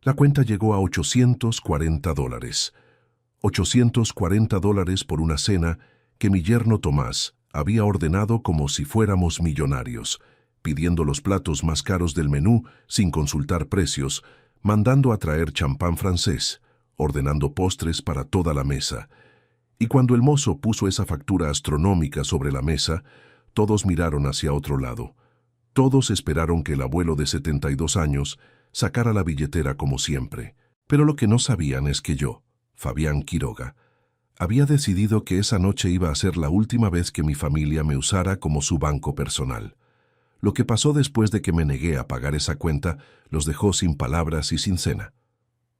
La cuenta llegó a $840. $840 por una cena que mi yerno Tomás había ordenado como si fuéramos millonarios, pidiendo los platos más caros del menú sin consultar precios, mandando a traer champán francés, ordenando postres para toda la mesa. Y cuando el mozo puso esa factura astronómica sobre la mesa, todos miraron hacia otro lado. Todos esperaron que el abuelo de 72 años sacara la billetera como siempre. Pero lo que no sabían es que yo, Fabián Quiroga, había decidido que esa noche iba a ser la última vez que mi familia me usara como su banco personal. Lo que pasó después de que me negué a pagar esa cuenta los dejó sin palabras y sin cena.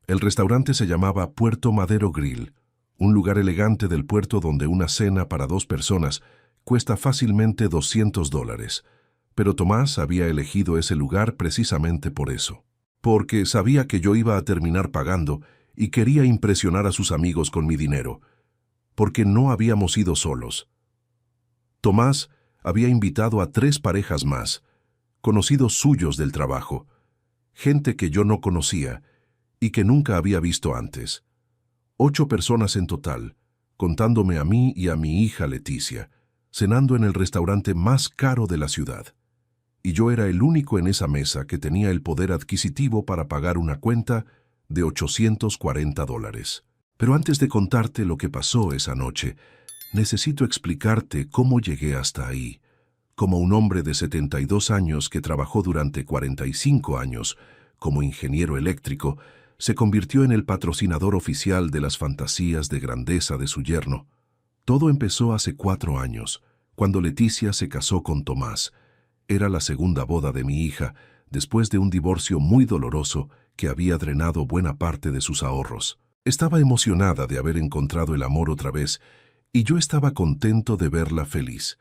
El restaurante se llamaba Puerto Madero Grill, un lugar elegante del puerto donde una cena para 2 personas cuesta fácilmente $200. Pero Tomás había elegido ese lugar precisamente por eso. Porque sabía que yo iba a terminar pagando y quería impresionar a sus amigos con mi dinero. Porque no habíamos ido solos. Tomás había invitado a 3 parejas más, conocidos suyos del trabajo, gente que yo no conocía y que nunca había visto antes. 8 personas en total, contándome a mí y a mi hija Leticia, cenando en el restaurante más caro de la ciudad. Y yo era el único en esa mesa que tenía el poder adquisitivo para pagar una cuenta de $840. Pero antes de contarte lo que pasó esa noche, necesito explicarte cómo llegué hasta ahí. Como un hombre de 72 años que trabajó durante 45 años como ingeniero eléctrico, se convirtió en el patrocinador oficial de las fantasías de grandeza de su yerno. Todo empezó hace 4 años, cuando Leticia se casó con Tomás. Era la segunda boda de mi hija, después de un divorcio muy doloroso que había drenado buena parte de sus ahorros. Estaba emocionada de haber encontrado el amor otra vez, y yo estaba contento de verla feliz.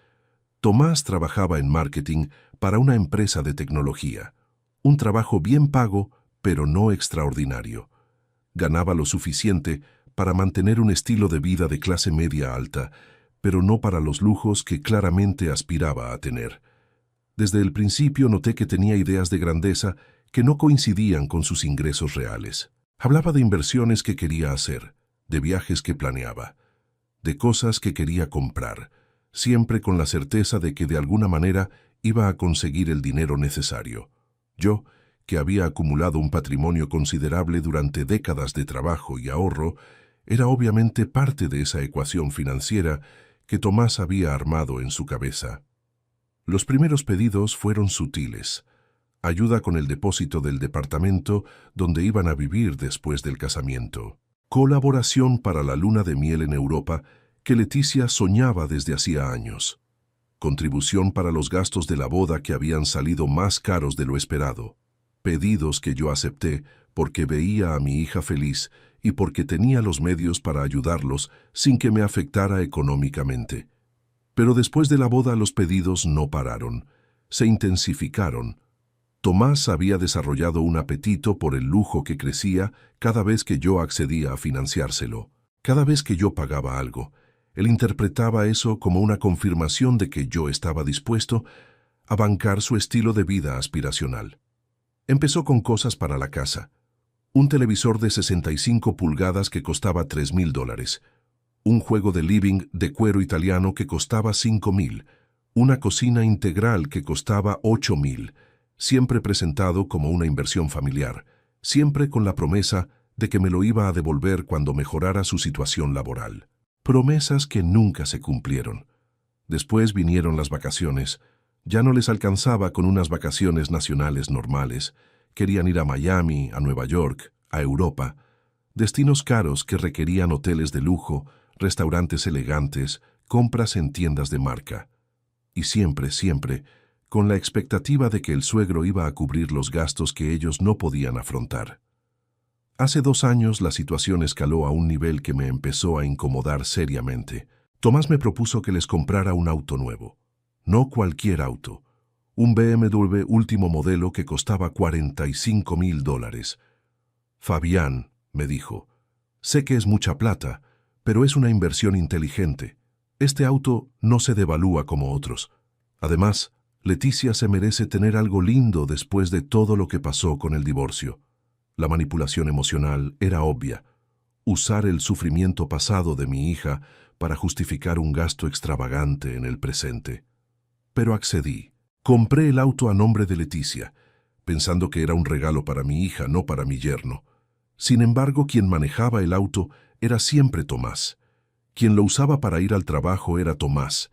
Tomás trabajaba en marketing para una empresa de tecnología. Un trabajo bien pago, pero no extraordinario. Ganaba lo suficiente para mantener un estilo de vida de clase media alta, pero no para los lujos que claramente aspiraba a tener. Desde el principio noté que tenía ideas de grandeza que no coincidían con sus ingresos reales. Hablaba de inversiones que quería hacer, de viajes que planeaba, de cosas que quería comprar, siempre con la certeza de que de alguna manera iba a conseguir el dinero necesario. Yo, que había acumulado un patrimonio considerable durante décadas de trabajo y ahorro, era obviamente parte de esa ecuación financiera que Tomás había armado en su cabeza. Los primeros pedidos fueron sutiles. Ayuda con el depósito del departamento donde iban a vivir después del casamiento. Colaboración para la luna de miel en Europa que Leticia soñaba desde hacía años. Contribución para los gastos de la boda que habían salido más caros de lo esperado. Pedidos que yo acepté porque veía a mi hija feliz y porque tenía los medios para ayudarlos sin que me afectara económicamente. Pero después de la boda los pedidos no pararon, se intensificaron. Tomás había desarrollado un apetito por el lujo que crecía cada vez que yo accedía a financiárselo. Cada vez que yo pagaba algo, él interpretaba eso como una confirmación de que yo estaba dispuesto a bancar su estilo de vida aspiracional. Empezó con cosas para la casa. Un televisor de 65 pulgadas que costaba $3,000. Un juego de living de cuero italiano que costaba $5,000. Una cocina integral que costaba $8,000. Siempre presentado como una inversión familiar. Siempre con la promesa de que me lo iba a devolver cuando mejorara su situación laboral. Promesas que nunca se cumplieron. Después vinieron las vacaciones. Ya no les alcanzaba con unas vacaciones nacionales normales. Querían ir a Miami, a Nueva York, a Europa. Destinos caros que requerían hoteles de lujo, restaurantes elegantes, compras en tiendas de marca. Y siempre, con la expectativa de que el suegro iba a cubrir los gastos que ellos no podían afrontar. Hace 2 años la situación escaló a un nivel que me empezó a incomodar seriamente. Tomás me propuso que les comprara un auto nuevo. No cualquier auto. Un BMW último modelo que costaba $45,000. Fabián, me dijo, sé que es mucha plata, pero es una inversión inteligente. Este auto no se devalúa como otros. Además, Leticia se merece tener algo lindo después de todo lo que pasó con el divorcio. La manipulación emocional era obvia. Usar el sufrimiento pasado de mi hija para justificar un gasto extravagante en el presente. Pero accedí. Compré el auto a nombre de Leticia, pensando que era un regalo para mi hija, no para mi yerno. Sin embargo, quien manejaba el auto era siempre Tomás. Quien lo usaba para ir al trabajo era Tomás.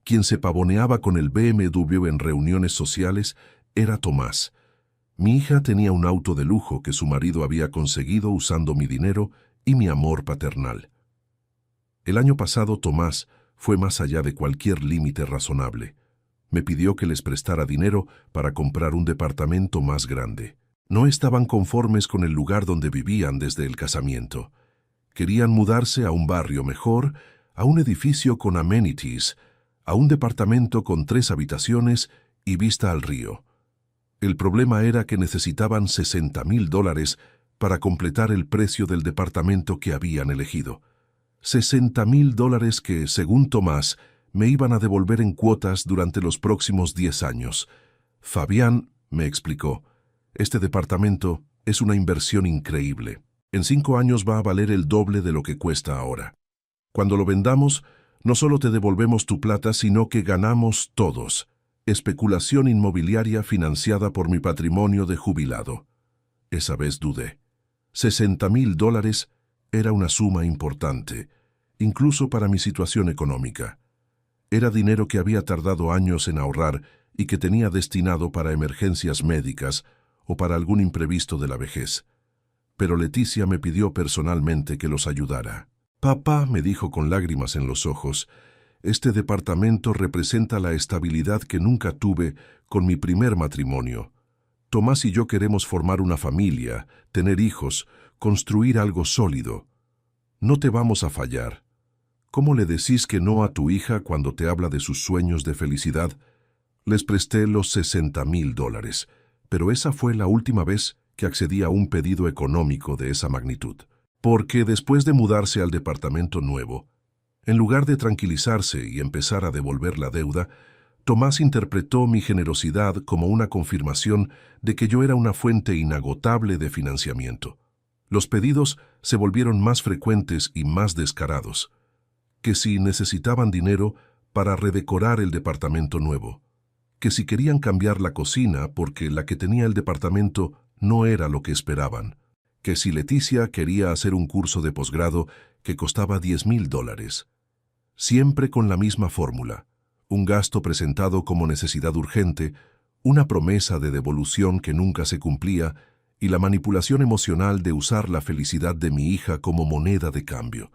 Quien se pavoneaba con el BMW en reuniones sociales era Tomás. Mi hija tenía un auto de lujo que su marido había conseguido usando mi dinero y mi amor paternal. El año pasado Tomás fue más allá de cualquier límite razonable. Me pidió que les prestara dinero para comprar un departamento más grande. No estaban conformes con el lugar donde vivían desde el casamiento. Querían mudarse a un barrio mejor, a un edificio con amenities, a un departamento con 3 habitaciones y vista al río. El problema era que necesitaban $60,000 para completar el precio del departamento que habían elegido. $60,000 que, según Tomás, me iban a devolver en cuotas durante los próximos 10 años. Fabián me explicó, este departamento es una inversión increíble. En 5 años va a valer el doble de lo que cuesta ahora. Cuando lo vendamos, no solo te devolvemos tu plata, sino que ganamos todos. Especulación inmobiliaria financiada por mi patrimonio de jubilado. Esa vez dudé. $60,000 era una suma importante, incluso para mi situación económica. Era dinero que había tardado años en ahorrar y que tenía destinado para emergencias médicas o para algún imprevisto de la vejez. Pero Leticia me pidió personalmente que los ayudara. Papá, me dijo con lágrimas en los ojos, este departamento representa la estabilidad que nunca tuve con mi primer matrimonio. Tomás y yo queremos formar una familia, tener hijos, construir algo sólido. No te vamos a fallar. ¿Cómo le decís que no a tu hija cuando te habla de sus sueños de felicidad? Les presté los $60,000, pero esa fue la última vez que accedí a un pedido económico de esa magnitud. Porque después de mudarse al departamento nuevo, en lugar de tranquilizarse y empezar a devolver la deuda, Tomás interpretó mi generosidad como una confirmación de que yo era una fuente inagotable de financiamiento. Los pedidos se volvieron más frecuentes y más descarados, que si necesitaban dinero para redecorar el departamento nuevo, que si querían cambiar la cocina porque la que tenía el departamento no era lo que esperaban, que si Leticia quería hacer un curso de posgrado que costaba $10,000. Siempre con la misma fórmula, un gasto presentado como necesidad urgente, una promesa de devolución que nunca se cumplía y la manipulación emocional de usar la felicidad de mi hija como moneda de cambio.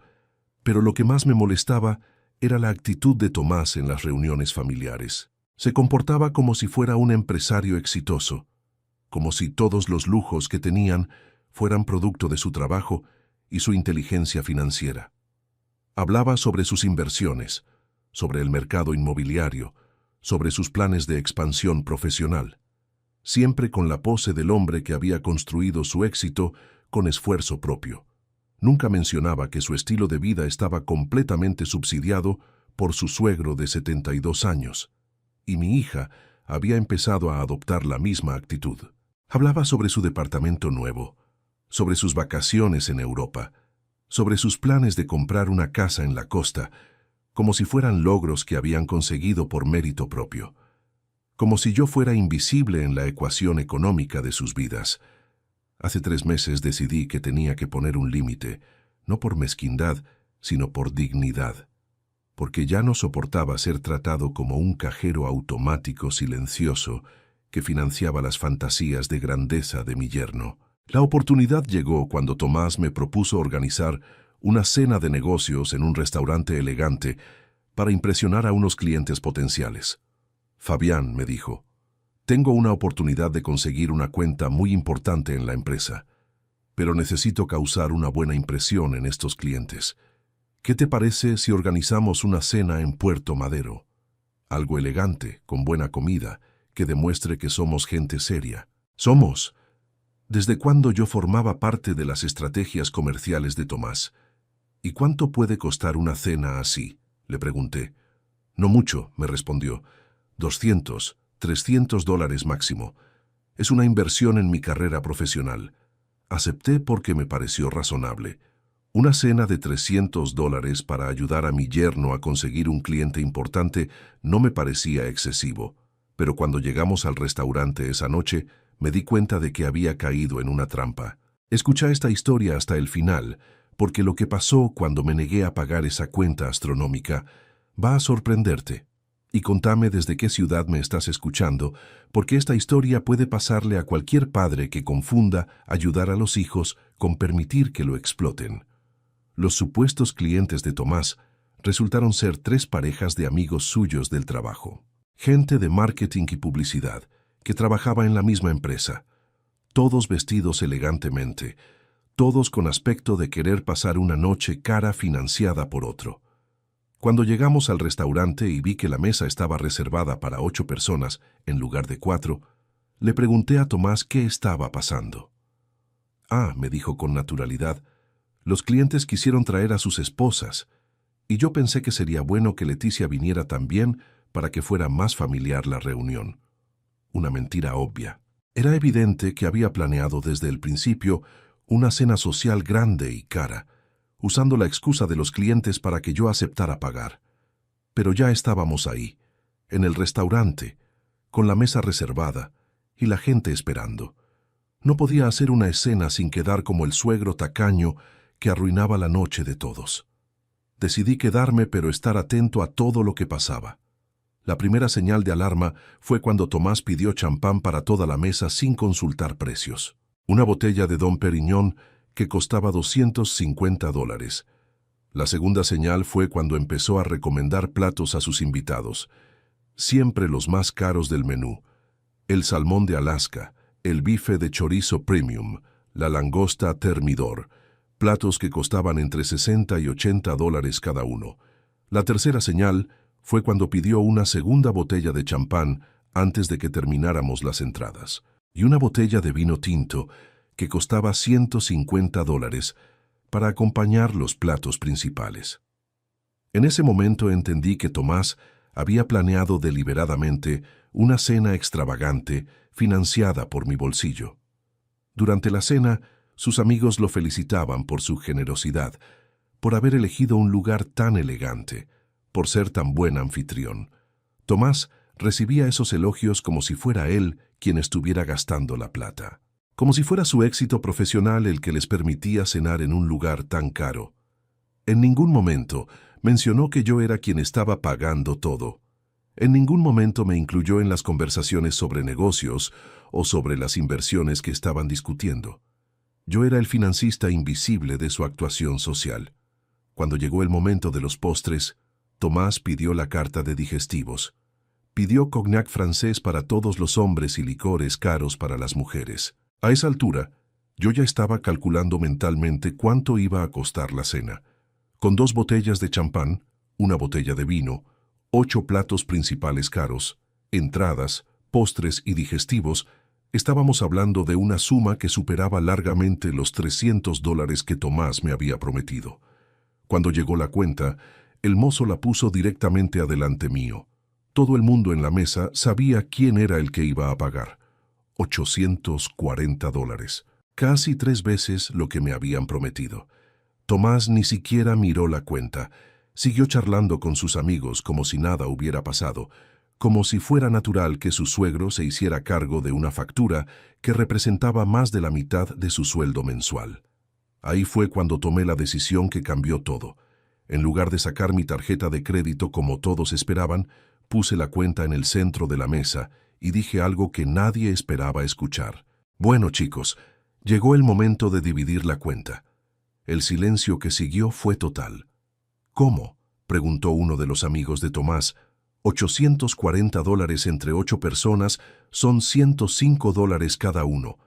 Pero lo que más me molestaba era la actitud de Tomás en las reuniones familiares. Se comportaba como si fuera un empresario exitoso, como si todos los lujos que tenían fueran producto de su trabajo y su inteligencia financiera. Hablaba sobre sus inversiones, sobre el mercado inmobiliario, sobre sus planes de expansión profesional, siempre con la pose del hombre que había construido su éxito con esfuerzo propio. Nunca mencionaba que su estilo de vida estaba completamente subsidiado por su suegro de 72 años, y mi hija había empezado a adoptar la misma actitud. Hablaba sobre su departamento nuevo, sobre sus vacaciones en Europa, sobre sus planes de comprar una casa en la costa, como si fueran logros que habían conseguido por mérito propio, como si yo fuera invisible en la ecuación económica de sus vidas. Hace 3 meses decidí que tenía que poner un límite, no por mezquindad, sino por dignidad, porque ya no soportaba ser tratado como un cajero automático silencioso que financiaba las fantasías de grandeza de mi yerno. La oportunidad llegó cuando Tomás me propuso organizar una cena de negocios en un restaurante elegante para impresionar a unos clientes potenciales. Fabián, me dijo, tengo una oportunidad de conseguir una cuenta muy importante en la empresa, pero necesito causar una buena impresión en estos clientes. ¿Qué te parece si organizamos una cena en Puerto Madero? Algo elegante, con buena comida, que demuestre que somos gente seria. Somos. ¿Desde cuándo yo formaba parte de las estrategias comerciales de Tomás? ¿Y cuánto puede costar una cena así?, le pregunté. No mucho, me respondió. $200, $300 máximo. Es una inversión en mi carrera profesional. Acepté porque me pareció razonable. Una cena de $300 para ayudar a mi yerno a conseguir un cliente importante no me parecía excesivo, pero cuando llegamos al restaurante esa noche, me di cuenta de que había caído en una trampa. Escucha esta historia hasta el final, porque lo que pasó cuando me negué a pagar esa cuenta astronómica va a sorprenderte. Y contame desde qué ciudad me estás escuchando, porque esta historia puede pasarle a cualquier padre que confunda ayudar a los hijos con permitir que lo exploten. Los supuestos clientes de Tomás resultaron ser 3 parejas de amigos suyos del trabajo. Gente de marketing y publicidad, que trabajaba en la misma empresa. Todos vestidos elegantemente, todos con aspecto de querer pasar una noche cara financiada por otro. Cuando llegamos al restaurante y vi que la mesa estaba reservada para 8 personas en lugar de 4, le pregunté a Tomás qué estaba pasando. Ah, me dijo con naturalidad, los clientes quisieron traer a sus esposas, y yo pensé que sería bueno que Leticia viniera también para que fuera más familiar la reunión. Una mentira obvia. Era evidente que había planeado desde el principio una cena social grande y cara, usando la excusa de los clientes para que yo aceptara pagar. Pero ya estábamos ahí, en el restaurante, con la mesa reservada y la gente esperando. No podía hacer una escena sin quedar como el suegro tacaño que arruinaba la noche de todos. Decidí quedarme pero estar atento a todo lo que pasaba. La primera señal de alarma fue cuando Tomás pidió champán para toda la mesa sin consultar precios. Una botella de Dom Perignon que costaba $250. La segunda señal fue cuando empezó a recomendar platos a sus invitados, siempre los más caros del menú: el salmón de Alaska, el bife de chorizo premium, la langosta Thermidor, platos que costaban entre $60 y $80 cada uno. La tercera señal fue cuando pidió una segunda botella de champán antes de que termináramos las entradas, y una botella de vino tinto que costaba $150 para acompañar los platos principales. En ese momento entendí que Tomás había planeado deliberadamente una cena extravagante financiada por mi bolsillo. Durante la cena, sus amigos lo felicitaban por su generosidad, por haber elegido un lugar tan elegante, por ser tan buen anfitrión. Tomás recibía esos elogios como si fuera él quien estuviera gastando la plata, como si fuera su éxito profesional el que les permitía cenar en un lugar tan caro. En ningún momento mencionó que yo era quien estaba pagando todo. En ningún momento me incluyó en las conversaciones sobre negocios o sobre las inversiones que estaban discutiendo. Yo era el financista invisible de su actuación social. Cuando llegó el momento de los postres, Tomás pidió la carta de digestivos. Pidió cognac francés para todos los hombres y licores caros para las mujeres. A esa altura, yo ya estaba calculando mentalmente cuánto iba a costar la cena. Con 2 botellas de champán, una botella de vino, 8 platos principales caros, entradas, postres y digestivos, estábamos hablando de una suma que superaba largamente los $300 que Tomás me había prometido. Cuando llegó la cuenta, el mozo la puso directamente adelante mío. Todo el mundo en la mesa sabía quién era el que iba a pagar. $840, casi 3 veces lo que me habían prometido. Tomás ni siquiera miró la cuenta. Siguió charlando con sus amigos como si nada hubiera pasado, como si fuera natural que su suegro se hiciera cargo de una factura que representaba más de la mitad de su sueldo mensual. Ahí fue cuando tomé la decisión que cambió todo. En lugar de sacar mi tarjeta de crédito como todos esperaban, puse la cuenta en el centro de la mesa y dije algo que nadie esperaba escuchar. Bueno, chicos, llegó el momento de dividir la cuenta. El silencio que siguió fue total. ¿Cómo?, preguntó uno de los amigos de Tomás. $840 entre 8 personas son $105 cada uno,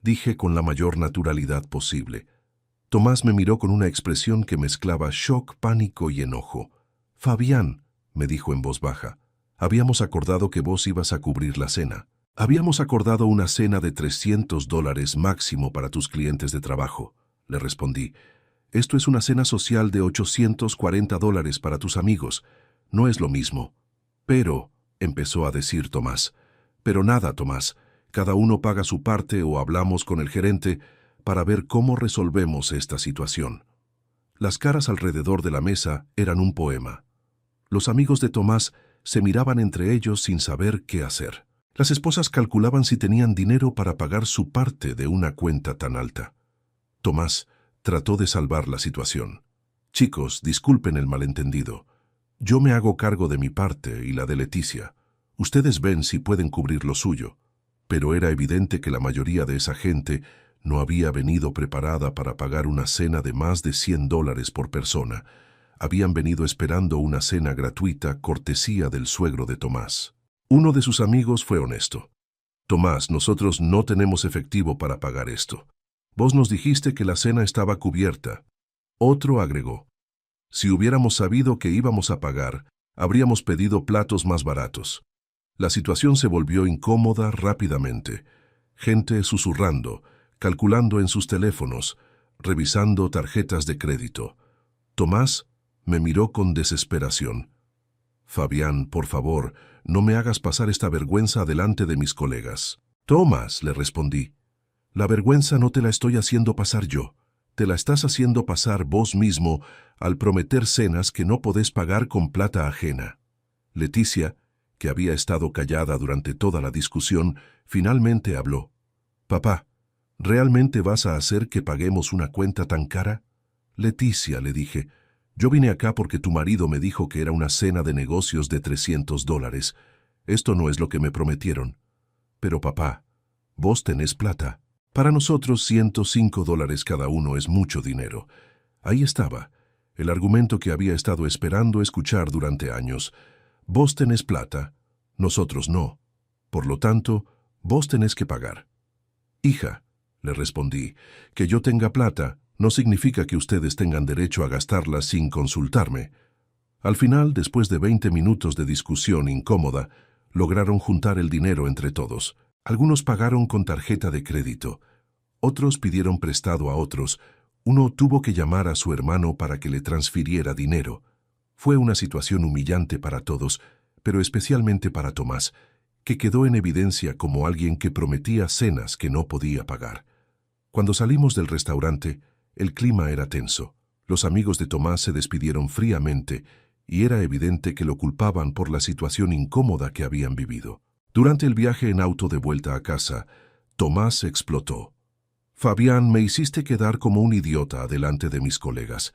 dije con la mayor naturalidad posible. Tomás me miró con una expresión que mezclaba shock, pánico y enojo. «Fabián», me dijo en voz baja, «habíamos acordado que vos ibas a cubrir la cena. Habíamos acordado una cena de $300 máximo para tus clientes de trabajo», le respondí. «Esto es una cena social de $840 para tus amigos. No es lo mismo». «Pero», empezó a decir Tomás. «Pero nada, Tomás. Cada uno paga su parte o hablamos con el gerente. para ver cómo resolvemos esta situación. Las caras alrededor de la mesa eran un poema. Los amigos de Tomás se miraban entre ellos sin saber qué hacer. Las esposas calculaban si tenían dinero para pagar su parte de una cuenta tan alta. Tomás trató de salvar la situación. Chicos, disculpen el malentendido. Yo me hago cargo de mi parte y la de Leticia. Ustedes ven si pueden cubrir lo suyo. Pero era evidente que la mayoría de esa gente no había venido preparada para pagar una cena de más de $100 por persona. Habían venido esperando una cena gratuita cortesía del suegro de Tomás. Uno de sus amigos fue honesto. Tomás, nosotros no tenemos efectivo para pagar esto. Vos nos dijiste que la cena estaba cubierta. Otro agregó. Si hubiéramos sabido que íbamos a pagar, habríamos pedido platos más baratos. La situación se volvió incómoda rápidamente. Gente susurrando, calculando en sus teléfonos, revisando tarjetas de crédito. Tomás me miró con desesperación. Fabián, por favor, no me hagas pasar esta vergüenza delante de mis colegas. Tomás, le respondí, la vergüenza no te la estoy haciendo pasar yo. Te la estás haciendo pasar vos mismo al prometer cenas que no podés pagar con plata ajena. Leticia, que había estado callada durante toda la discusión, finalmente habló. Papá, ¿realmente vas a hacer que paguemos una cuenta tan cara? Leticia, le dije, yo vine acá porque tu marido me dijo que era una cena de negocios de $300. Esto no es lo que me prometieron. Pero papá, vos tenés plata. Para nosotros $105 cada uno es mucho dinero. Ahí estaba, el argumento que había estado esperando escuchar durante años. Vos tenés plata, nosotros no. Por lo tanto, vos tenés que pagar. Hija, le respondí, que yo tenga plata no significa que ustedes tengan derecho a gastarla sin consultarme. Al final, después de 20 minutos de discusión incómoda, lograron juntar el dinero entre todos. Algunos pagaron con tarjeta de crédito. Otros pidieron prestado a otros. Uno tuvo que llamar a su hermano para que le transfiriera dinero. Fue una situación humillante para todos, pero especialmente para Tomás, que quedó en evidencia como alguien que prometía cenas que no podía pagar. Cuando salimos del restaurante, el clima era tenso. Los amigos de Tomás se despidieron fríamente y era evidente que lo culpaban por la situación incómoda que habían vivido. Durante el viaje en auto de vuelta a casa, Tomás explotó. Fabián, me hiciste quedar como un idiota delante de mis colegas.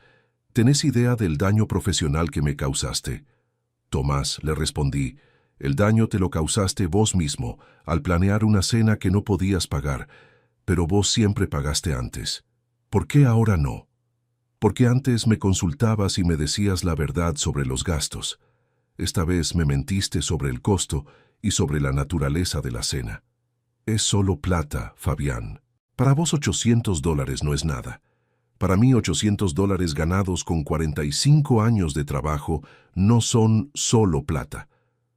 ¿Tenés idea del daño profesional que me causaste? Tomás, le respondí, el daño te lo causaste vos mismo al planear una cena que no podías pagar, pero vos siempre pagaste antes. ¿Por qué ahora no? Porque antes me consultabas y me decías la verdad sobre los gastos. Esta vez me mentiste sobre el costo y sobre la naturaleza de la cena. Es solo plata, Fabián. Para vos $800 no es nada. Para mí $800 ganados con 45 años de trabajo no son solo plata.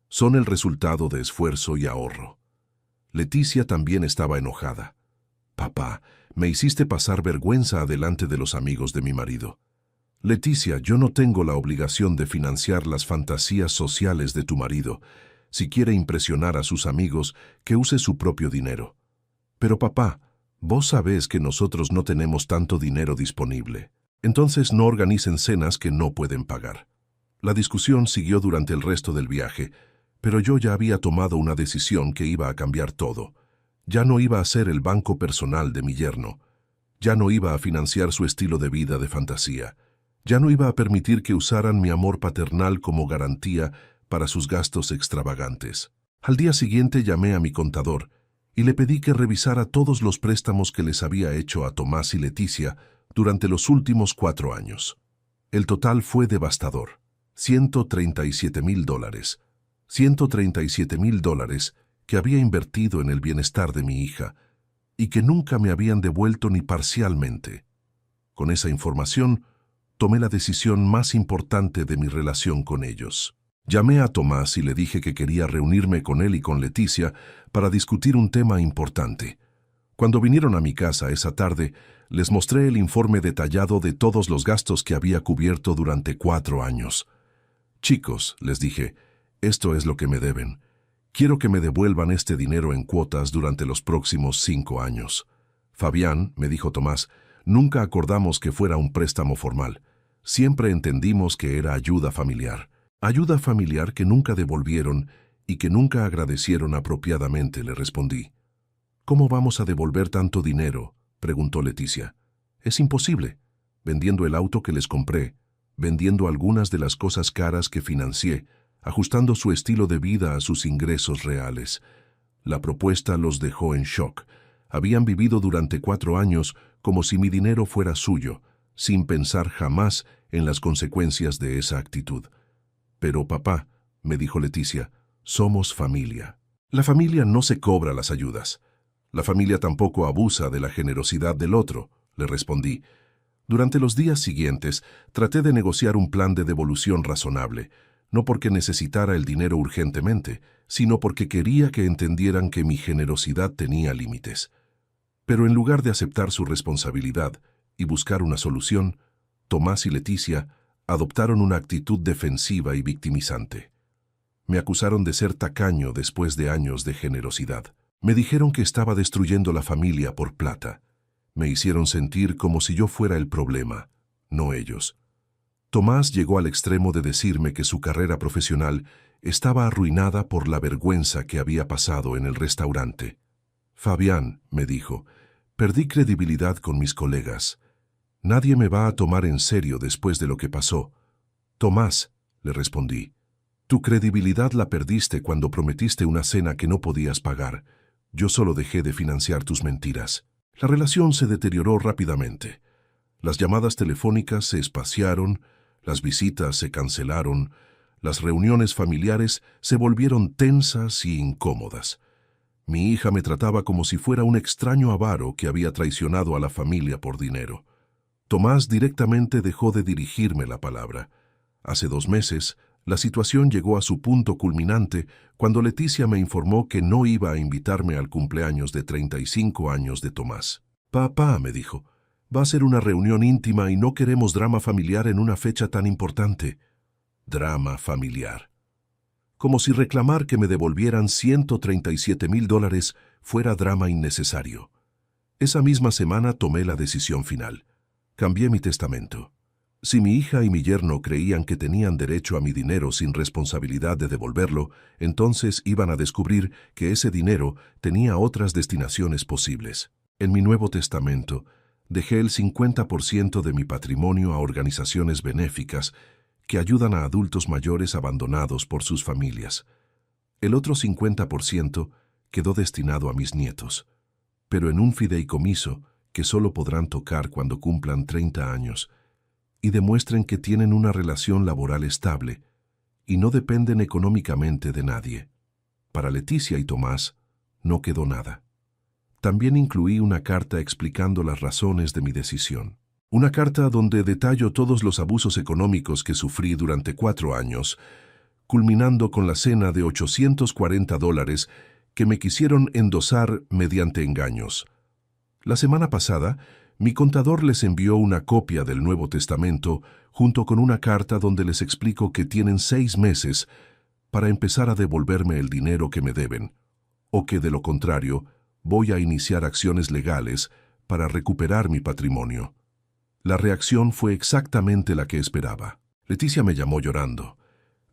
Son el resultado de esfuerzo y ahorro. Leticia también estaba enojada. Papá, me hiciste pasar vergüenza delante de los amigos de mi marido. Leticia, yo no tengo la obligación de financiar las fantasías sociales de tu marido. Si quiere impresionar a sus amigos, que use su propio dinero. Pero papá, vos sabés que nosotros no tenemos tanto dinero disponible. Entonces no organicen cenas que no pueden pagar. La discusión siguió durante el resto del viaje, pero yo ya había tomado una decisión que iba a cambiar todo. Ya no iba a ser el banco personal de mi yerno. Ya no iba a financiar su estilo de vida de fantasía. Ya no iba a permitir que usaran mi amor paternal como garantía para sus gastos extravagantes. Al día siguiente llamé a mi contador y le pedí que revisara todos los préstamos que les había hecho a Tomás y Leticia durante los últimos 4 años. El total fue devastador. $137,000. $137,000 que había invertido en el bienestar de mi hija y que nunca me habían devuelto ni parcialmente. Con esa información, tomé la decisión más importante de mi relación con ellos. Llamé a Tomás y le dije que quería reunirme con él y con Leticia para discutir un tema importante. Cuando vinieron a mi casa esa tarde, les mostré el informe detallado de todos los gastos que había cubierto durante 4 años. Chicos, les dije, esto es lo que me deben. Quiero que me devuelvan este dinero en cuotas durante los próximos 5 años. Fabián, me dijo Tomás, nunca acordamos que fuera un préstamo formal. Siempre entendimos que era ayuda familiar. Ayuda familiar que nunca devolvieron y que nunca agradecieron apropiadamente, le respondí. ¿Cómo vamos a devolver tanto dinero?, preguntó Leticia. Es imposible. Vendiendo el auto que les compré, vendiendo algunas de las cosas caras que financié, ajustando su estilo de vida a sus ingresos reales. La propuesta los dejó en shock. Habían vivido durante 4 años como si mi dinero fuera suyo, sin pensar jamás en las consecuencias de esa actitud. Pero papá, me dijo Leticia, somos familia. La familia no se cobra las ayudas. La familia tampoco abusa de la generosidad del otro, le respondí. Durante los días siguientes, traté de negociar un plan de devolución razonable, no porque necesitara el dinero urgentemente, sino porque quería que entendieran que mi generosidad tenía límites. Pero en lugar de aceptar su responsabilidad y buscar una solución, Tomás y Leticia adoptaron una actitud defensiva y victimizante. Me acusaron de ser tacaño después de años de generosidad. Me dijeron que estaba destruyendo la familia por plata. Me hicieron sentir como si yo fuera el problema, no ellos. Tomás llegó al extremo de decirme que su carrera profesional estaba arruinada por la vergüenza que había pasado en el restaurante. Fabián, me dijo, perdí credibilidad con mis colegas. Nadie me va a tomar en serio después de lo que pasó. Tomás, le respondí, tu credibilidad la perdiste cuando prometiste una cena que no podías pagar. Yo solo dejé de financiar tus mentiras. La relación se deterioró rápidamente. Las llamadas telefónicas se espaciaron, las visitas se cancelaron, las reuniones familiares se volvieron tensas y incómodas. Mi hija me trataba como si fuera un extraño avaro que había traicionado a la familia por dinero. Tomás directamente dejó de dirigirme la palabra. Hace 2 meses, la situación llegó a su punto culminante cuando Leticia me informó que no iba a invitarme al cumpleaños de 35 años de Tomás. Papá, me dijo, va a ser una reunión íntima y no queremos drama familiar en una fecha tan importante. Drama familiar. Como si reclamar que me devolvieran $137,000 fuera drama innecesario. Esa misma semana tomé la decisión final. Cambié mi testamento. Si mi hija y mi yerno creían que tenían derecho a mi dinero sin responsabilidad de devolverlo, entonces iban a descubrir que ese dinero tenía otras destinaciones posibles. En mi nuevo testamento, dejé el 50% de mi patrimonio a organizaciones benéficas que ayudan a adultos mayores abandonados por sus familias. El otro 50% quedó destinado a mis nietos, pero en un fideicomiso que solo podrán tocar cuando cumplan 30 años, y demuestren que tienen una relación laboral estable y no dependen económicamente de nadie. Para Leticia y Tomás no quedó nada. También incluí una carta explicando las razones de mi decisión. Una carta donde detallo todos los abusos económicos que sufrí durante 4 años, culminando con la cena de $840 que me quisieron endosar mediante engaños. La semana pasada, mi contador les envió una copia del Nuevo Testamento junto con una carta donde les explico que tienen 6 meses para empezar a devolverme el dinero que me deben, o que de lo contrario voy a iniciar acciones legales para recuperar mi patrimonio. La reacción fue exactamente la que esperaba. Leticia me llamó llorando,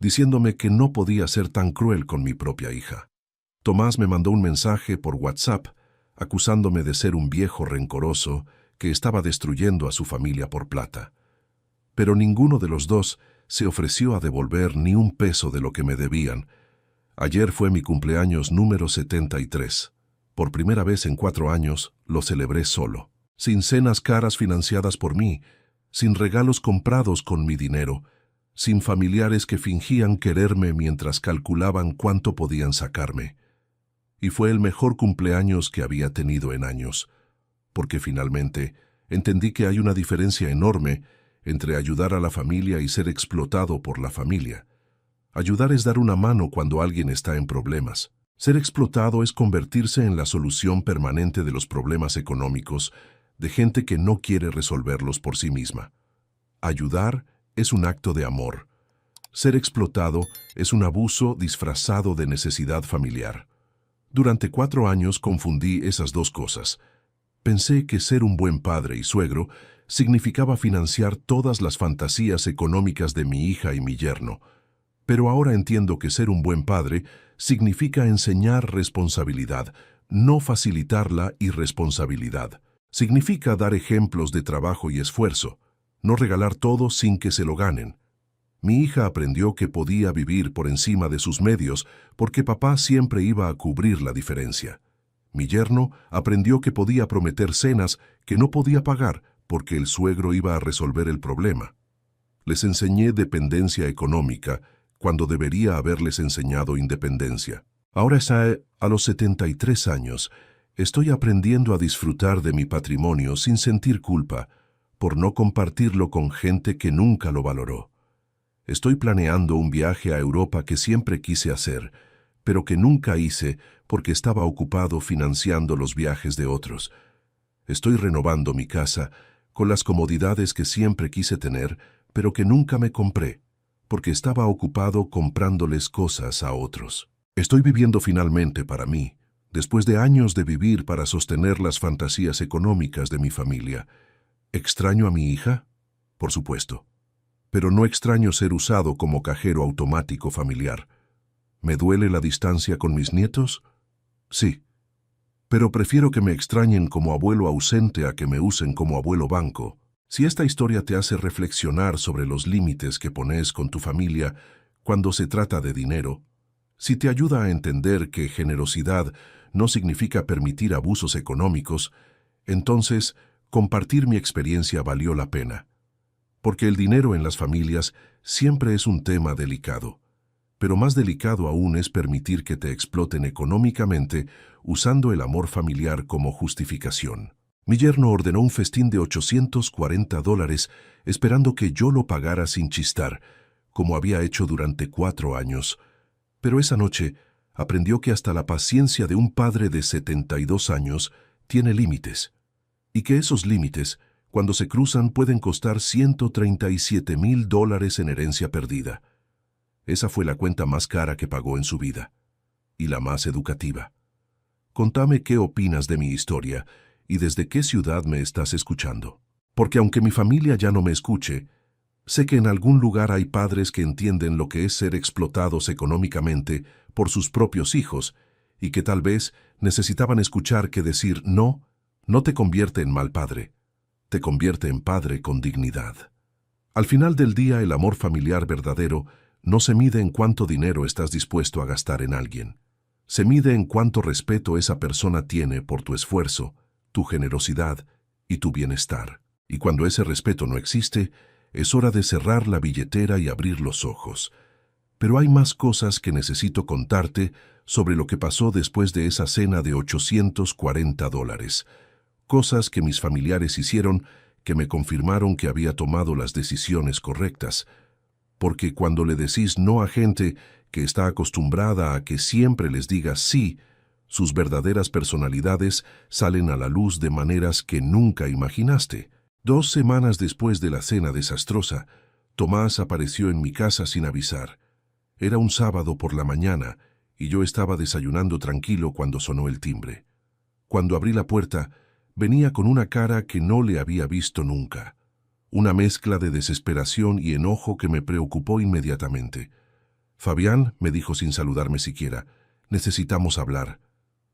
diciéndome que no podía ser tan cruel con mi propia hija. Tomás me mandó un mensaje por WhatsApp acusándome de ser un viejo rencoroso que estaba destruyendo a su familia por plata. Pero ninguno de los dos se ofreció a devolver ni un peso de lo que me debían. Ayer fue mi cumpleaños número 73. Por primera vez en 4 años lo celebré solo, sin cenas caras financiadas por mí, sin regalos comprados con mi dinero, sin familiares que fingían quererme mientras calculaban cuánto podían sacarme. Y fue el mejor cumpleaños que había tenido en años, porque finalmente entendí que hay una diferencia enorme entre ayudar a la familia y ser explotado por la familia. Ayudar es dar una mano cuando alguien está en problemas. Ser explotado es convertirse en la solución permanente de los problemas económicos de gente que no quiere resolverlos por sí misma. Ayudar es un acto de amor. Ser explotado es un abuso disfrazado de necesidad familiar. Durante 4 años confundí esas dos cosas. Pensé que ser un buen padre y suegro significaba financiar todas las fantasías económicas de mi hija y mi yerno, pero ahora entiendo que ser un buen padre significa enseñar responsabilidad, no facilitar la irresponsabilidad. Significa dar ejemplos de trabajo y esfuerzo, no regalar todo sin que se lo ganen. Mi hija aprendió que podía vivir por encima de sus medios porque papá siempre iba a cubrir la diferencia. Mi yerno aprendió que podía prometer cenas que no podía pagar porque el suegro iba a resolver el problema. Les enseñé dependencia económica cuando debería haberles enseñado independencia. Ahora a los 73 años, estoy aprendiendo a disfrutar de mi patrimonio sin sentir culpa por no compartirlo con gente que nunca lo valoró. Estoy planeando un viaje a Europa que siempre quise hacer, pero que nunca hice porque estaba ocupado financiando los viajes de otros. Estoy renovando mi casa con las comodidades que siempre quise tener, pero que nunca me compré, porque estaba ocupado comprándoles cosas a otros. Estoy viviendo finalmente para mí, después de años de vivir para sostener las fantasías económicas de mi familia. ¿Extraño a mi hija? Por supuesto. Pero no extraño ser usado como cajero automático familiar. ¿Me duele la distancia con mis nietos? Sí. Pero prefiero que me extrañen como abuelo ausente a que me usen como abuelo banco. Si esta historia te hace reflexionar sobre los límites que pones con tu familia cuando se trata de dinero, si te ayuda a entender que generosidad no significa permitir abusos económicos, entonces compartir mi experiencia valió la pena. Porque el dinero en las familias siempre es un tema delicado, pero más delicado aún es permitir que te exploten económicamente usando el amor familiar como justificación. Mi yerno ordenó un festín de $840 esperando que yo lo pagara sin chistar, como había hecho durante 4 años. Pero esa noche aprendió que hasta la paciencia de un padre de 72 años tiene límites, y que esos límites, cuando se cruzan, pueden costar $137,000 en herencia perdida. Esa fue la cuenta más cara que pagó en su vida, y la más educativa. Contame qué opinas de mi historia y desde qué ciudad me estás escuchando. Porque aunque mi familia ya no me escuche, sé que en algún lugar hay padres que entienden lo que es ser explotados económicamente por sus propios hijos y que tal vez necesitaban escuchar que decir no te convierte en mal padre, te convierte en padre con dignidad. Al final del día, el amor familiar verdadero no se mide en cuánto dinero estás dispuesto a gastar en alguien. Se mide en cuánto respeto esa persona tiene por tu esfuerzo, tu generosidad y tu bienestar. Y cuando ese respeto no existe, es hora de cerrar la billetera y abrir los ojos. Pero hay más cosas que necesito contarte sobre lo que pasó después de esa cena de $840. Cosas que mis familiares hicieron que me confirmaron que había tomado las decisiones correctas. Porque cuando le decís no a gente que está acostumbrada a que siempre les digas sí, sus verdaderas personalidades salen a la luz de maneras que nunca imaginaste. 2 semanas después de la cena desastrosa, Tomás apareció en mi casa sin avisar. Era un sábado por la mañana y yo estaba desayunando tranquilo cuando sonó el timbre. Cuando abrí la puerta, venía con una cara que no le había visto nunca. Una mezcla de desesperación y enojo que me preocupó inmediatamente. «Fabián», me dijo sin saludarme siquiera, «necesitamos hablar».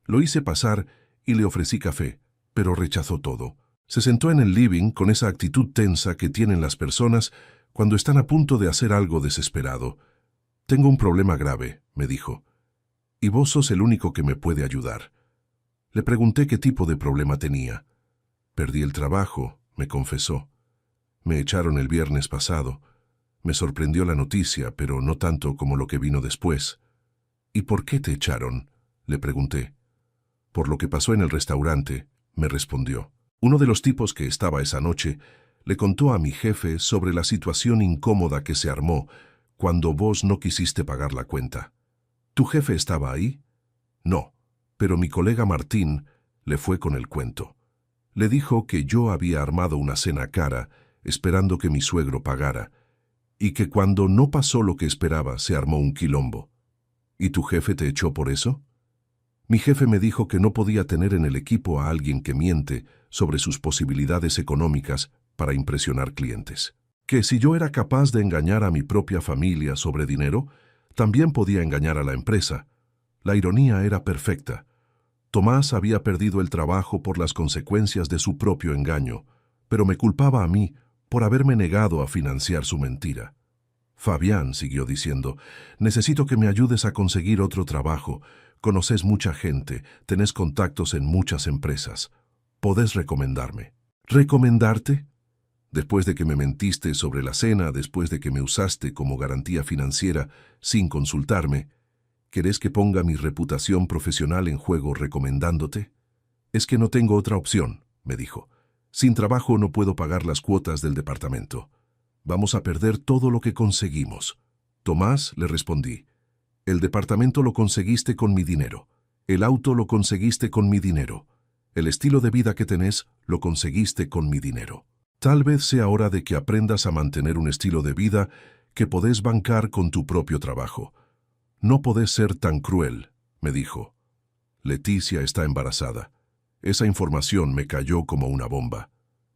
Lo hice pasar y le ofrecí café, pero rechazó todo. Se sentó en el living con esa actitud tensa que tienen las personas cuando están a punto de hacer algo desesperado. «Tengo un problema grave», me dijo, «y vos sos el único que me puede ayudar». Le pregunté qué tipo de problema tenía. «Perdí el trabajo», me confesó. «Me echaron el viernes pasado». Me sorprendió la noticia, pero no tanto como lo que vino después. «¿Y por qué te echaron?», le pregunté. «Por lo que pasó en el restaurante», me respondió. Uno de los tipos que estaba esa noche le contó a mi jefe sobre la situación incómoda que se armó cuando vos no quisiste pagar la cuenta. ¿Tu jefe estaba ahí? No, pero mi colega Martín le fue con el cuento. Le dijo que yo había armado una cena cara esperando que mi suegro pagara y que cuando no pasó lo que esperaba se armó un quilombo. ¿Y tu jefe te echó por eso? Mi jefe me dijo que no podía tener en el equipo a alguien que miente sobre sus posibilidades económicas para impresionar clientes. Que si yo era capaz de engañar a mi propia familia sobre dinero, también podía engañar a la empresa. La ironía era perfecta. Tomás había perdido el trabajo por las consecuencias de su propio engaño, pero me culpaba a mí por haberme negado a financiar su mentira. Fabián, siguió diciendo, necesito que me ayudes a conseguir otro trabajo. Conoces mucha gente, tenés contactos en muchas empresas. ¿Podés recomendarme? ¿Recomendarte? Después de que me mentiste sobre la cena, después de que me usaste como garantía financiera sin consultarme, ¿querés que ponga mi reputación profesional en juego recomendándote? Es que no tengo otra opción, me dijo. Sin trabajo no puedo pagar las cuotas del departamento. Vamos a perder todo lo que conseguimos. Tomás, le respondí, el departamento lo conseguiste con mi dinero. El auto lo conseguiste con mi dinero. El estilo de vida que tenés lo conseguiste con mi dinero. Tal vez sea hora de que aprendas a mantener un estilo de vida que podés bancar con tu propio trabajo. No podés ser tan cruel, me dijo. Leticia está embarazada. Esa información me cayó como una bomba.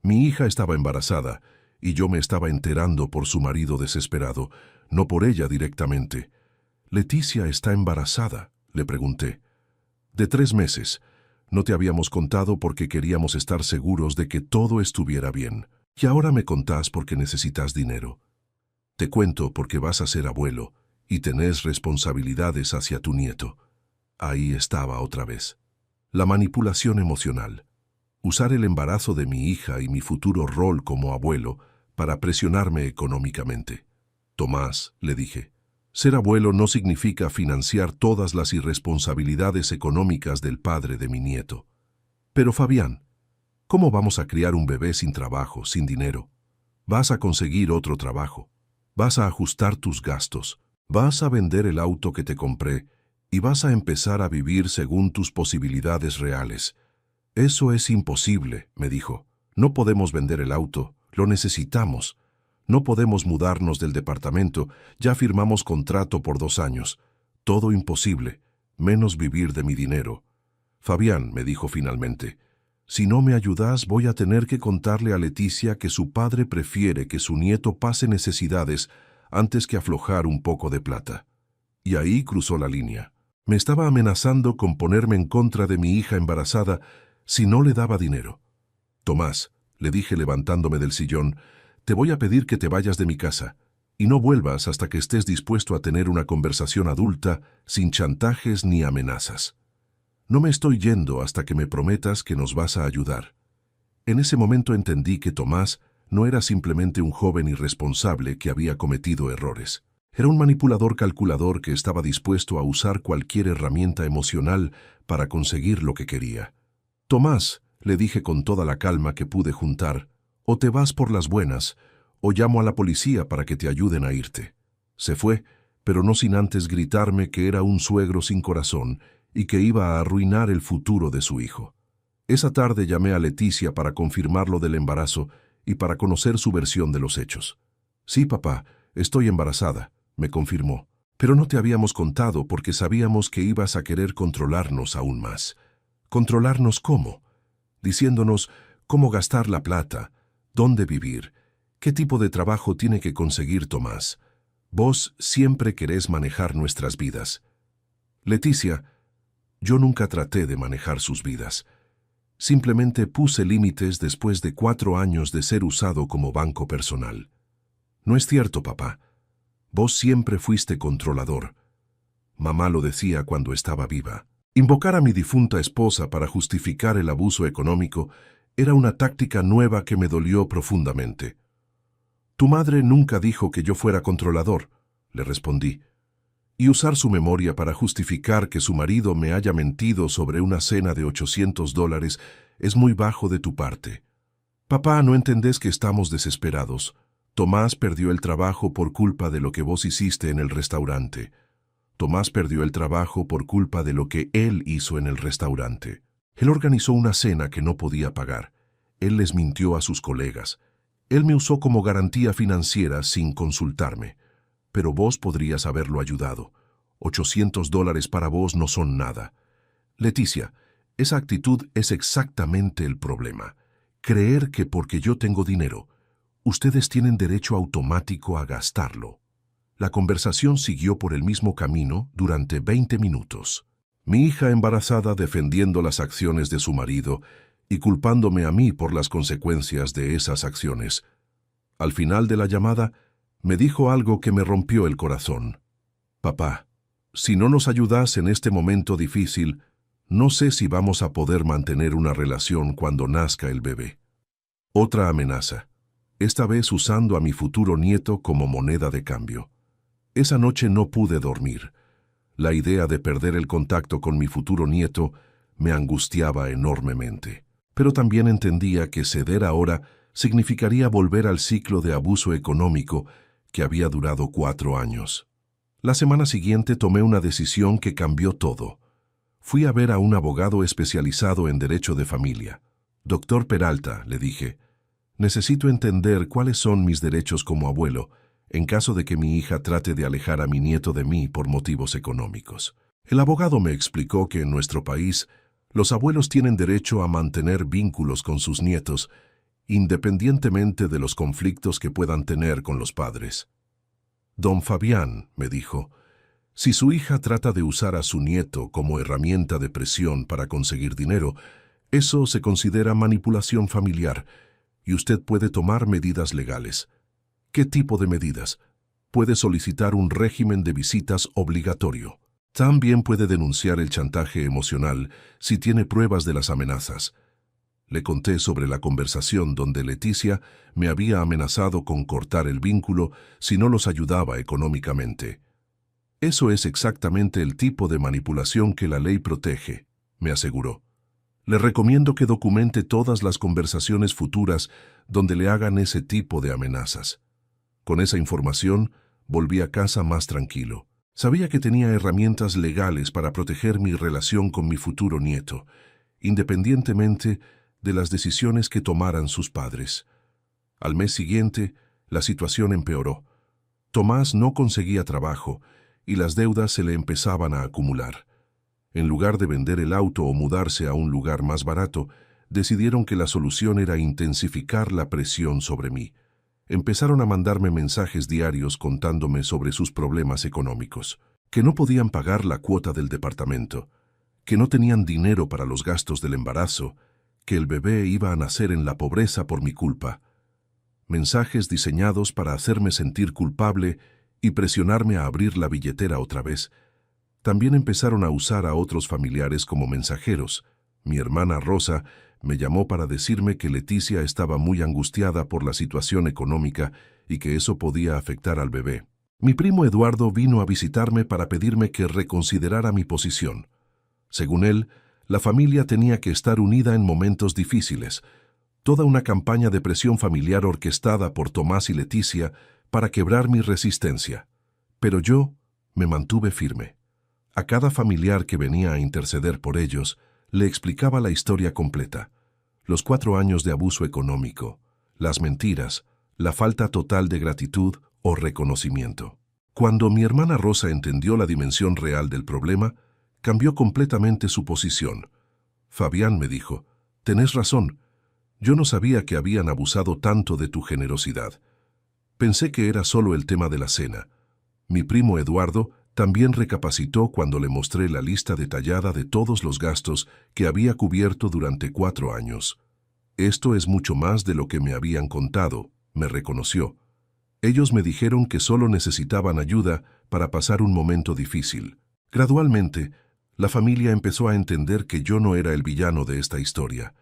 Mi hija estaba embarazada y yo me estaba enterando por su marido desesperado, no por ella directamente. «¿Leticia está embarazada?», le pregunté. «De 3 meses. No te habíamos contado porque queríamos estar seguros de que todo estuviera bien. Y ahora me contás porque necesitas dinero». «Te cuento porque vas a ser abuelo y tenés responsabilidades hacia tu nieto». Ahí estaba otra vez. La manipulación emocional. Usar el embarazo de mi hija y mi futuro rol como abuelo para presionarme económicamente. «Tomás», le dije, ser abuelo no significa financiar todas las irresponsabilidades económicas del padre de mi nieto. «Pero Fabián, ¿cómo vamos a criar un bebé sin trabajo, sin dinero? Vas a conseguir otro trabajo. Vas a ajustar tus gastos. Vas a vender el auto que te compré y vas a empezar a vivir según tus posibilidades reales». «Eso es imposible», me dijo. «No podemos vender el auto, lo necesitamos. No podemos mudarnos del departamento, ya firmamos contrato por 2 años. Todo imposible, menos vivir de mi dinero». «Fabián», me dijo finalmente, «si no me ayudas voy a tener que contarle a Leticia que su padre prefiere que su nieto pase necesidades antes que aflojar un poco de plata». Y ahí cruzó la línea. Me estaba amenazando con ponerme en contra de mi hija embarazada si no le daba dinero. «Tomás», le dije levantándome del sillón, «te voy a pedir que te vayas de mi casa y no vuelvas hasta que estés dispuesto a tener una conversación adulta sin chantajes ni amenazas. No me estoy yendo hasta que me prometas que nos vas a ayudar». En ese momento entendí que Tomás no era simplemente un joven irresponsable que había cometido errores. Era un manipulador calculador que estaba dispuesto a usar cualquier herramienta emocional para conseguir lo que quería. «Tomás», le dije con toda la calma que pude juntar, «o te vas por las buenas, o llamo a la policía para que te ayuden a irte». Se fue, pero no sin antes gritarme que era un suegro sin corazón y que iba a arruinar el futuro de su hijo. Esa tarde llamé a Leticia para confirmar lo del embarazo y para conocer su versión de los hechos. «Sí, papá, estoy embarazada», me confirmó. «Pero no te habíamos contado porque sabíamos que ibas a querer controlarnos aún más». «¿Controlarnos cómo?», diciéndonos cómo gastar la plata, dónde vivir, qué tipo de trabajo tiene que conseguir Tomás. Vos siempre querés manejar nuestras vidas. Leticia, yo nunca traté de manejar sus vidas. Simplemente puse límites después de 4 años de ser usado como banco personal. No es cierto, papá. Vos siempre fuiste controlador. Mamá lo decía cuando estaba viva. Invocar a mi difunta esposa para justificar el abuso económico era una táctica nueva que me dolió profundamente. «Tu madre nunca dijo que yo fuera controlador», le respondí. «Y usar su memoria para justificar que su marido me haya mentido sobre una cena de $800 es muy bajo de tu parte. Papá, ¿no entendés que estamos desesperados? Tomás perdió el trabajo por culpa de lo que vos hiciste en el restaurante. Tomás perdió el trabajo por culpa de lo que él hizo en el restaurante. Él organizó una cena que no podía pagar. Él les mintió a sus colegas. Él me usó como garantía financiera sin consultarme. Pero vos podrías haberlo ayudado. $800 para vos no son nada. Leticia, esa actitud es exactamente el problema. Creer que porque yo tengo dinero, ustedes tienen derecho automático a gastarlo. La conversación siguió por el mismo camino durante 20 minutos. Mi hija embarazada defendiendo las acciones de su marido y culpándome a mí por las consecuencias de esas acciones. Al final de la llamada, me dijo algo que me rompió el corazón. Papá, si no nos ayudas en este momento difícil, no sé si vamos a poder mantener una relación cuando nazca el bebé. Otra amenaza, esta vez usando a mi futuro nieto como moneda de cambio. Esa noche no pude dormir. La idea de perder el contacto con mi futuro nieto me angustiaba enormemente. Pero también entendía que ceder ahora significaría volver al ciclo de abuso económico que había durado 4 años. La semana siguiente tomé una decisión que cambió todo. Fui a ver a un abogado especializado en derecho de familia. Doctor Peralta, le dije, necesito entender cuáles son mis derechos como abuelo en caso de que mi hija trate de alejar a mi nieto de mí por motivos económicos. El abogado me explicó que en nuestro país los abuelos tienen derecho a mantener vínculos con sus nietos, independientemente de los conflictos que puedan tener con los padres. Don Fabián, me dijo, si su hija trata de usar a su nieto como herramienta de presión para conseguir dinero, eso se considera manipulación familiar y usted puede tomar medidas legales. ¿Qué tipo de medidas? Puede solicitar un régimen de visitas obligatorio. También puede denunciar el chantaje emocional si tiene pruebas de las amenazas. Le conté sobre la conversación donde Leticia me había amenazado con cortar el vínculo si no los ayudaba económicamente. Eso es exactamente el tipo de manipulación que la ley protege, me aseguró. Le recomiendo que documente todas las conversaciones futuras donde le hagan ese tipo de amenazas. Con esa información, volví a casa más tranquilo. Sabía que tenía herramientas legales para proteger mi relación con mi futuro nieto, independientemente de las decisiones que tomaran sus padres. Al mes siguiente, la situación empeoró. Tomás no conseguía trabajo y las deudas se le empezaban a acumular. En lugar de vender el auto o mudarse a un lugar más barato, decidieron que la solución era intensificar la presión sobre mí. Empezaron a mandarme mensajes diarios contándome sobre sus problemas económicos, que no podían pagar la cuota del departamento, que no tenían dinero para los gastos del embarazo, que el bebé iba a nacer en la pobreza por mi culpa. Mensajes diseñados para hacerme sentir culpable y presionarme a abrir la billetera otra vez. También empezaron a usar a otros familiares como mensajeros. Mi hermana Rosa me llamó para decirme que Leticia estaba muy angustiada por la situación económica y que eso podía afectar al bebé. Mi primo Eduardo vino a visitarme para pedirme que reconsiderara mi posición. Según él, la familia tenía que estar unida en momentos difíciles. Toda una campaña de presión familiar orquestada por Tomás y Leticia para quebrar mi resistencia. Pero yo me mantuve firme. A cada familiar que venía a interceder por ellos, le explicaba la historia completa. Los 4 años de abuso económico, las mentiras, la falta total de gratitud o reconocimiento. Cuando mi hermana Rosa entendió la dimensión real del problema, cambió completamente su posición. Fabián me dijo, «Tenés razón, yo no sabía que habían abusado tanto de tu generosidad. Pensé que era solo el tema de la cena». Mi primo Eduardo también recapacitó cuando le mostré la lista detallada de todos los gastos que había cubierto durante 4 años. Esto es mucho más de lo que me habían contado, me reconoció. Ellos me dijeron que solo necesitaban ayuda para pasar un momento difícil. Gradualmente, la familia empezó a entender que yo no era el villano de esta historia,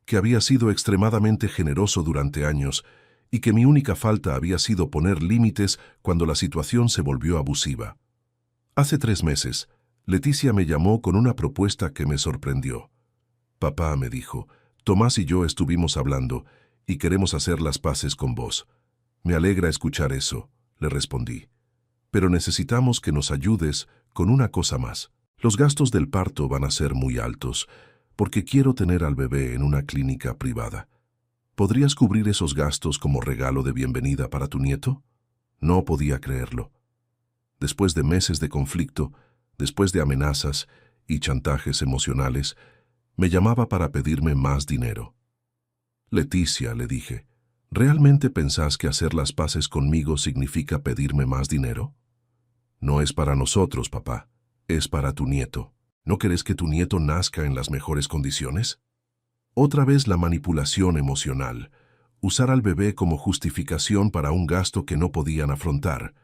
que había sido extremadamente generoso durante años y que mi única falta había sido poner límites cuando la situación se volvió abusiva. Hace 3 meses, Leticia me llamó con una propuesta que me sorprendió. «Papá», me dijo, «Tomás y yo estuvimos hablando y queremos hacer las paces con vos». «Me alegra escuchar eso», le respondí. «Pero necesitamos que nos ayudes con una cosa más. Los gastos del parto van a ser muy altos, porque quiero tener al bebé en una clínica privada. ¿Podrías cubrir esos gastos como regalo de bienvenida para tu nieto?» No podía creerlo. Después de meses de conflicto, después de amenazas y chantajes emocionales, me llamaba para pedirme más dinero. Leticia, le dije, ¿realmente pensás que hacer las paces conmigo significa pedirme más dinero? No es para nosotros, papá, es para tu nieto. ¿No querés que tu nieto nazca en las mejores condiciones? Otra vez la manipulación emocional, usar al bebé como justificación para un gasto que no podían afrontar.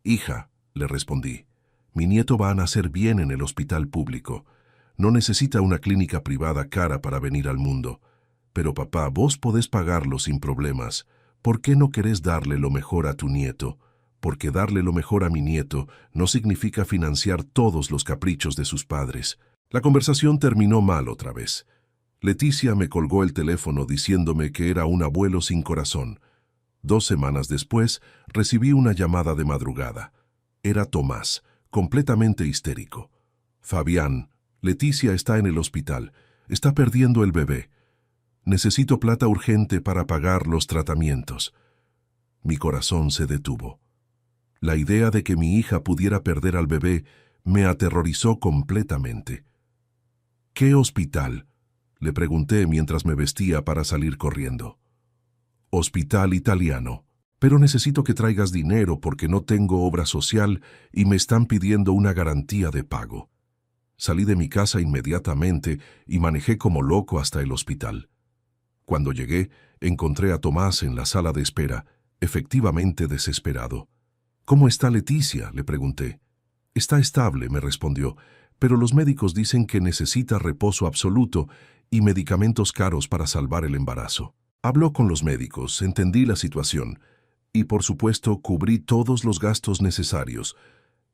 Hija, le respondí, mi nieto va a nacer bien en el hospital público. No necesita una clínica privada cara para venir al mundo. Pero papá, vos podés pagarlo sin problemas. ¿Por qué no querés darle lo mejor a tu nieto? Porque darle lo mejor a mi nieto no significa financiar todos los caprichos de sus padres. La conversación terminó mal otra vez. Leticia me colgó el teléfono diciéndome que era un abuelo sin corazón. 2 semanas después, recibí una llamada de madrugada. Era Tomás, completamente histérico. Fabián, Leticia está en el hospital. Está perdiendo el bebé. Necesito plata urgente para pagar los tratamientos. Mi corazón se detuvo. La idea de que mi hija pudiera perder al bebé me aterrorizó completamente. ¿Qué hospital?, le pregunté mientras me vestía para salir corriendo. Hospital Italiano. Pero necesito que traigas dinero porque no tengo obra social y me están pidiendo una garantía de pago. Salí de mi casa inmediatamente y manejé como loco hasta el hospital. Cuando llegué, encontré a Tomás en la sala de espera, efectivamente desesperado. ¿Cómo está Leticia?, le pregunté. Está estable, me respondió, pero los médicos dicen que necesita reposo absoluto y medicamentos caros para salvar el embarazo. Habló con los médicos, entendí la situación y, por supuesto, cubrí todos los gastos necesarios.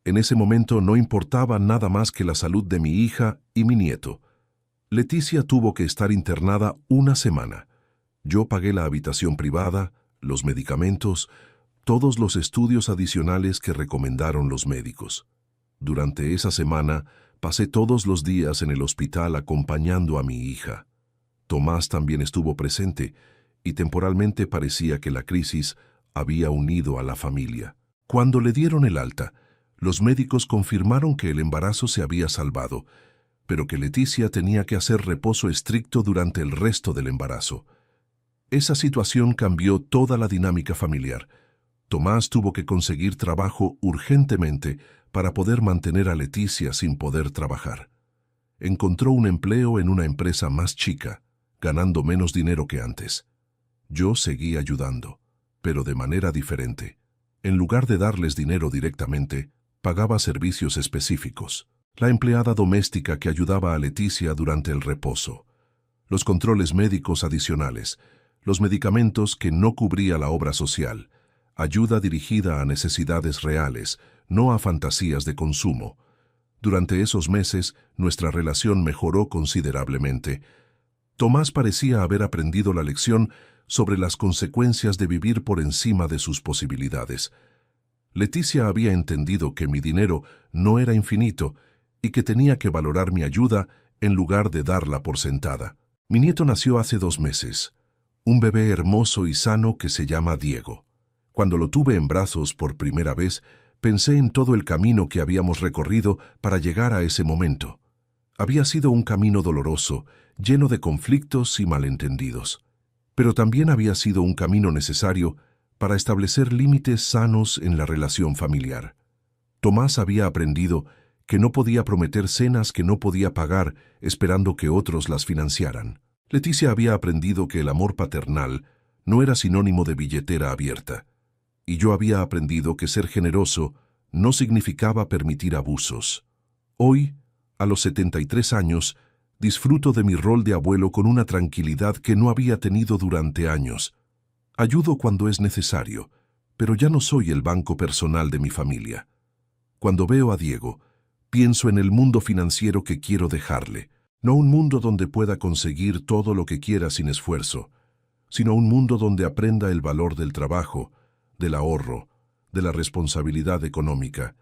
En ese momento no importaba nada más que la salud de mi hija y mi nieto. Leticia tuvo que estar internada 1 semana. Yo pagué la habitación privada, los medicamentos, todos los estudios adicionales que recomendaron los médicos. Durante esa semana, pasé todos los días en el hospital acompañando a mi hija. Tomás también estuvo presente y temporalmente parecía que la crisis había unido a la familia. Cuando le dieron el alta, los médicos confirmaron que el embarazo se había salvado, pero que Leticia tenía que hacer reposo estricto durante el resto del embarazo. Esa situación cambió toda la dinámica familiar. Tomás tuvo que conseguir trabajo urgentemente para poder mantener a Leticia sin poder trabajar. Encontró un empleo en una empresa más chica, ganando menos dinero que antes. Yo seguí ayudando, pero de manera diferente. En lugar de darles dinero directamente, pagaba servicios específicos. La empleada doméstica que ayudaba a Leticia durante el reposo, los controles médicos adicionales, los medicamentos que no cubría la obra social, ayuda dirigida a necesidades reales, no a fantasías de consumo. Durante esos meses, nuestra relación mejoró considerablemente. Tomás parecía haber aprendido la lección sobre las consecuencias de vivir por encima de sus posibilidades. Leticia había entendido que mi dinero no era infinito y que tenía que valorar mi ayuda en lugar de darla por sentada. Mi nieto nació hace 2 meses, un bebé hermoso y sano que se llama Diego. Cuando lo tuve en brazos por primera vez, pensé en todo el camino que habíamos recorrido para llegar a ese momento. Había sido un camino doloroso, lleno de conflictos y malentendidos. Pero también había sido un camino necesario para establecer límites sanos en la relación familiar. Tomás había aprendido que no podía prometer cenas que no podía pagar esperando que otros las financiaran. Leticia había aprendido que el amor paternal no era sinónimo de billetera abierta. Y yo había aprendido que ser generoso no significaba permitir abusos. Hoy, a los 73 años, disfruto de mi rol de abuelo con una tranquilidad que no había tenido durante años. Ayudo cuando es necesario, pero ya no soy el banco personal de mi familia. Cuando veo a Diego, pienso en el mundo financiero que quiero dejarle, no un mundo donde pueda conseguir todo lo que quiera sin esfuerzo, sino un mundo donde aprenda el valor del trabajo, del ahorro, de la responsabilidad económica.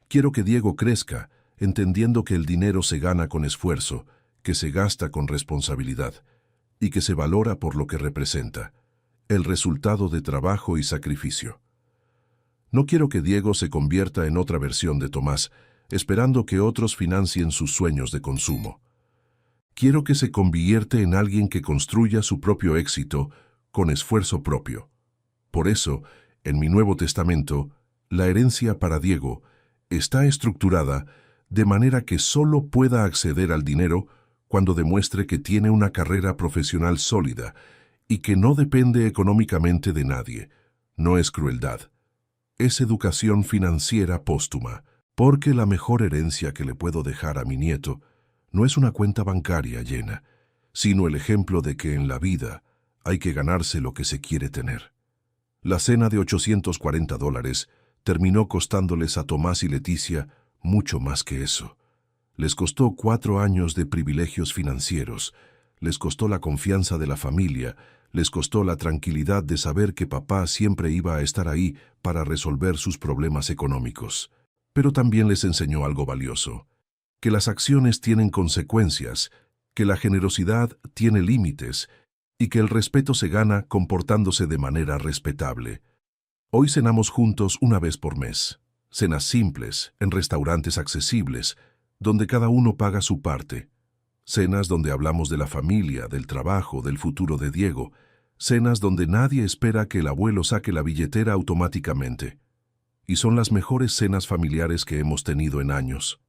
Quiero que Diego crezca, entendiendo que el dinero se gana con esfuerzo, que se gasta con responsabilidad y que se valora por lo que representa, el resultado de trabajo y sacrificio. No quiero que Diego se convierta en otra versión de Tomás, esperando que otros financien sus sueños de consumo. Quiero que se convierte en alguien que construya su propio éxito con esfuerzo propio. Por eso, en mi Nuevo Testamento, la herencia para Diego está estructurada de manera que solo pueda acceder al dinero cuando demuestre que tiene una carrera profesional sólida y que no depende económicamente de nadie. No es crueldad. Es educación financiera póstuma, porque la mejor herencia que le puedo dejar a mi nieto no es una cuenta bancaria llena, sino el ejemplo de que en la vida hay que ganarse lo que se quiere tener. La cena de $840 terminó costándoles a Tomás y Leticia mucho más que eso. Les costó 4 años de privilegios financieros, les costó la confianza de la familia, les costó la tranquilidad de saber que papá siempre iba a estar ahí para resolver sus problemas económicos. Pero también les enseñó algo valioso, que las acciones tienen consecuencias, que la generosidad tiene límites y que el respeto se gana comportándose de manera respetable. Hoy cenamos juntos una vez por mes, cenas simples, en restaurantes accesibles, donde cada uno paga su parte. Cenas donde hablamos de la familia, del trabajo, del futuro de Diego. Cenas donde nadie espera que el abuelo saque la billetera automáticamente. Y son las mejores cenas familiares que hemos tenido en años.